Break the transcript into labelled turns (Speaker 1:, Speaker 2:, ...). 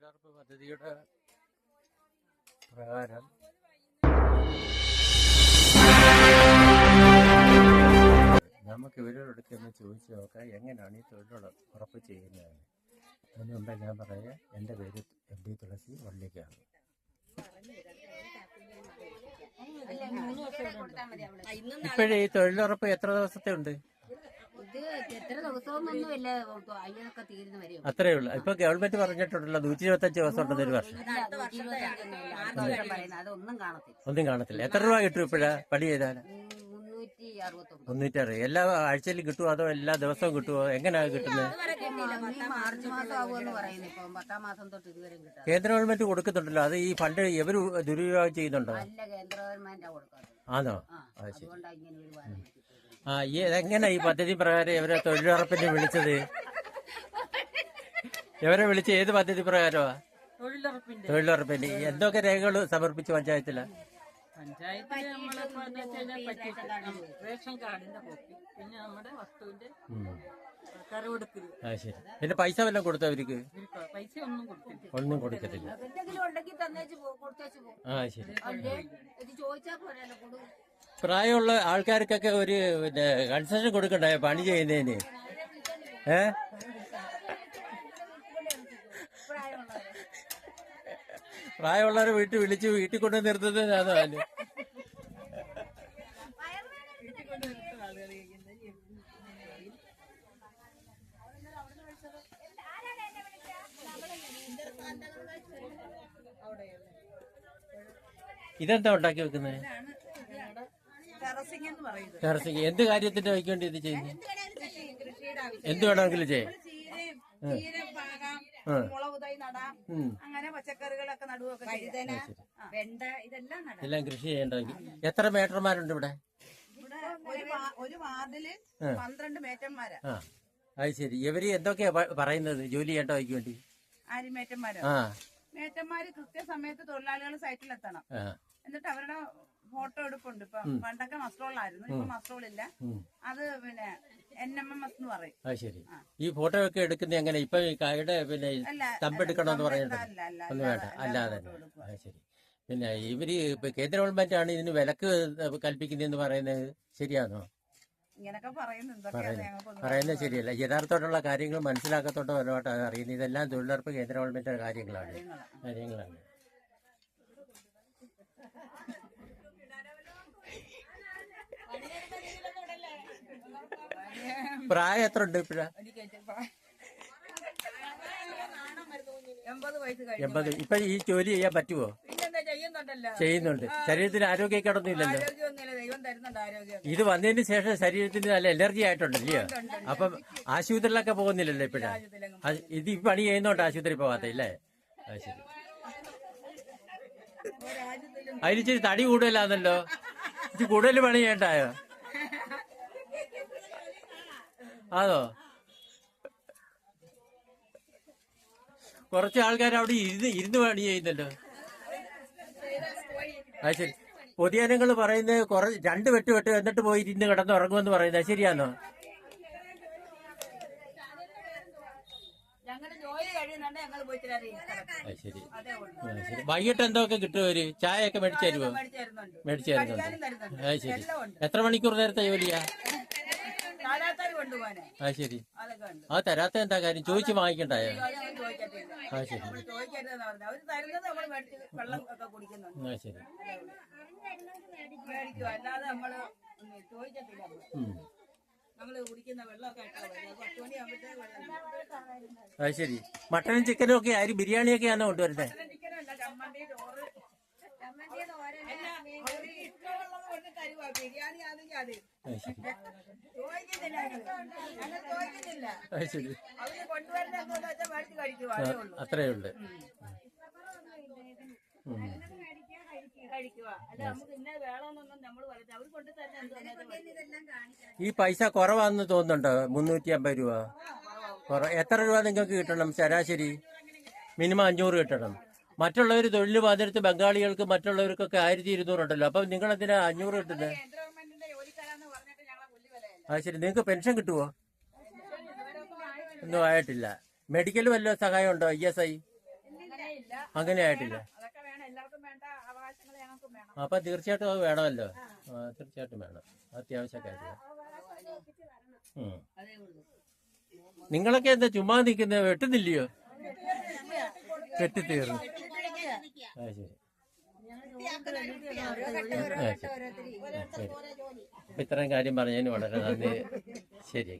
Speaker 1: തൊഴിലുറപ്പ് പദ്ധതിയുടെ പ്രകാരം നമുക്ക് ഇവരോടൊക്കെ ചോദിച്ചു നോക്കാം എങ്ങനെയാണ് ഈ തൊഴിലുറപ്പ് ചെയ്യുന്നത്. അതിന് മുമ്പ് ഞാൻ പറയാം, എൻ്റെ പേര് MD തുളസി വള്ളിക്കാണ്. ഇപ്പോഴേ ഈ തൊഴിലുറപ്പ് എത്ര ദിവസത്തെ ഉണ്ട്? അത്രേ ഉള്ളു. ഇപ്പൊ ഗവൺമെന്റ് പറഞ്ഞിട്ടുണ്ടല്ലോ 125 ദിവസം ഉണ്ടെന്ന് ഒരു വർഷം. ഒന്നും കാണത്തില്ല. എത്ര രൂപ കിട്ടും ഇപ്പോഴാ പണി ചെയ്താൽ? 360. എല്ലാ ആഴ്ചയിലും കിട്ടുമോ അതോ എല്ലാ ദിവസവും കിട്ടുമോ? എങ്ങനെയാണ് കിട്ടുന്നത്? കേന്ദ്ര ഗവൺമെന്റ് കൊടുക്കുന്നുണ്ടല്ലോ, അത് ഈ ഫണ്ട് ഇവർ ദുരുപയോഗം ചെയ്യുന്നുണ്ടോ? ആണോ? അത് ശരി. എങ്ങനെ ഈ പദ്ധതി പ്രകാരം ഇവരെ തൊഴിലുറപ്പിന് വിളിച്ചത്? ഇവരെ വിളിച്ച് ഏത് പദ്ധതി പ്രകാരമാ? തൊഴിലുറപ്പിന് എന്തൊക്കെ രേഖകൾ സമർപ്പിച്ചു പഞ്ചായത്തില്?
Speaker 2: റേഷൻ കാർഡിന്റെ കോപ്പി, പിന്നെ നമ്മുടെ വസ്തുവിന്റെ
Speaker 1: ശരി. പിന്നെ പൈസ വല്ലതും കൊടുത്തോ അവർക്ക്?
Speaker 2: പൈസ
Speaker 1: ഒന്നും കൊടുക്കത്തില്ല. ശരി. പ്രായമുള്ള ആൾക്കാർക്കൊക്കെ ഒരു പിന്നെ കൺസെഷൻ കൊടുക്കണ്ടേ പണി ചെയ്യുന്നതിന്? പ്രായമുള്ളവരെ വീട്ടിൽ കൊണ്ട് നിർത്തുന്നതാണോ? അല്ലേ ഇതെന്താ ഉണ്ടാക്കി വെക്കുന്നത്? ടെറസിങ്. എന്ത് കാര്യത്തിന്റെ വയ്ക്കേണ്ടി ഇത് ചെയ്യുന്നത്? എന്ത് വേണമെങ്കിലും ചെയ്യാം.
Speaker 3: അങ്ങനെ പച്ചക്കറികളൊക്കെ നടുവൊക്കെ
Speaker 1: എല്ലാം കൃഷി ചെയ്യേണ്ടെങ്കിൽ. എത്ര മേറ്റർമാരുണ്ട് ഇവിടെ?
Speaker 3: ഒരു വാർഡില് 12 മേറ്റന്മാരാ.
Speaker 1: അത് ശരി. ഇവര് എന്തൊക്കെയാ പറയുന്നത് ജോലി ചെയ്യേണ്ടവയ്ക്ക് വേണ്ടി?
Speaker 3: ആര് മേറ്റന്മാരോ? മേറ്റന്മാര് കൃത്യസമയത്ത് തൊഴിലാളികൾ സൈറ്റിലെത്തണം. എന്നിട്ട് അവരുടെ ഫോട്ടോ എടുപ്പുണ്ട്. ഇപ്പൊ പണ്ടൊക്കെ മസ്ട്രോളായിരുന്നു, ഇപ്പൊ മസ്ട്രോളില്ല. അത് പിന്നെ NMMS എന്ന് പറയും.
Speaker 1: അത് ശരി. ഈ ഫോട്ടോ ഒക്കെ എടുക്കുന്നത് എങ്ങനെ? ഇപ്പൊ കൈയുടെ പിന്നെ തമ്പെടുക്കണമെന്ന് പറയുന്നത് ഒന്നും വേണ്ട, അല്ലാതെ. അത് ശരി. പിന്നെ ഇവര് കേന്ദ്ര ഗവൺമെന്റ് ആണ് ഇതിന് വിലക്ക് കൽപ്പിക്കുന്നതെന്ന് പറയുന്നത് ശരിയാണോ?
Speaker 3: ഇങ്ങനൊക്കെ
Speaker 1: പറയുന്നത് ശരിയല്ല. യഥാർത്ഥമായിട്ടുള്ള കാര്യങ്ങൾ മനസ്സിലാക്കത്തോട്ട് പരമായിട്ടാണ് അറിയുന്നത്. ഇതെല്ലാം തൊഴിലുറപ്പ് കേന്ദ്ര ഗവൺമെന്റിന്റെ കാര്യങ്ങളാണ്. പ്രായം എത്ര ഉണ്ട് ഇപ്പഴാ? 80. ഇപ്പൊ ഈ ജോലി ചെയ്യാൻ പറ്റുമോ? ചെയ്യുന്നുണ്ട്. ശരീരത്തിന് ആരോഗ്യക്കേടൊന്നും ഇല്ലല്ലോ. ഇത് വന്നതിന് ശേഷം ശരീരത്തിന് നല്ല എനർജി ആയിട്ടുണ്ടല്ലോ. അപ്പം ആശുപത്രിയിലൊക്കെ പോകുന്നില്ലല്ലോ ഇപ്പഴാ? ഇത് ഈ പണി ചെയ്യുന്നോണ്ട് ആശുപത്രി പോകാത്ത ഇല്ലേ? അത് ശരി. അതിനിച്ചിരി തടി കൂടുതലാണല്ലോ. ഇത് കൂടുതൽ പണി ചെയ്യണ്ടായോ? അതോ? കുറച്ച് ആൾക്കാർ അവിടെ ഇരുന്ന് പണി ചെയ്യുന്നല്ലോ. അത് ശരി. പൊതുജനങ്ങൾ പറയുന്നത് 2 വെട്ട് എന്നിട്ട് പോയി ഇരുന്ന് കിടന്നുറങ്ങുമെന്ന് പറയുന്നത് ശരിയാണോ? ശരി. വൈകിട്ട് എന്തൊക്കെ കിട്ടും? ഒരു ചായയൊക്കെ മേടിച്ചു തരുമോ? മേടിച്ചു തരുന്നുണ്ട്. അത് ശരി. എത്ര മണിക്കൂർ നേരത്തെ ജോലിയാ? അത് ശരി. അത് തരാത്ത എന്താ കാര്യം? ചോദിച്ചു വാങ്ങിക്കണ്ടായോ? അത് ശരി. ശരി. അത് ശരി. മട്ടനും ചിക്കനും ഒക്കെ ആര് ബിരിയാണിയൊക്കെ ആണോ കൊണ്ടുവരുന്നത്? അത്രേ ഉള്ളു. ഈ പൈസ കുറവാന്ന് തോന്നുന്നുണ്ടോ? 350 രൂപ. എത്ര രൂപ നിങ്ങൾക്ക് കിട്ടണം ശരാശരി? മിനിമം 500 കിട്ടണം. മറ്റുള്ളവർ തൊഴിൽ ബാധിരത്ത് ബംഗാളികൾക്ക് മറ്റുള്ളവർക്കൊക്കെ 1200 ഉണ്ടല്ലോ. അപ്പം നിങ്ങളെന്തിനാ 500 കിട്ടുന്നത്? അത് ശരി. നിങ്ങൾക്ക് പെൻഷൻ കിട്ടുമോ? ഒന്നും ആയിട്ടില്ല. മെഡിക്കൽ വല്ല സഹായം ഉണ്ടോ? ESI? അങ്ങനെ ആയിട്ടില്ല.
Speaker 3: അതൊക്കെ വേണം, എല്ലാവർക്കും വേണ്ട അവകാശങ്ങൾ ഞങ്ങൾക്കും വേണം.
Speaker 1: അപ്പൊ തീർച്ചയായിട്ടും അത് വേണമല്ലോ. തീർച്ചയായിട്ടും വേണം, അത്യാവശ്യ കാര്യമാണ്. നിങ്ങളൊക്കെ എന്താ ചുമ്മാ നിൽക്കുന്നത്? വെട്ടുന്നില്ലയോ? വെട്ടിത്തീർന്നു. ആ ശരി. ശരി. അപ്പൊ ഇത്രയും കാര്യം പറഞ്ഞതിന് വളരെ നന്ദി. ശരി.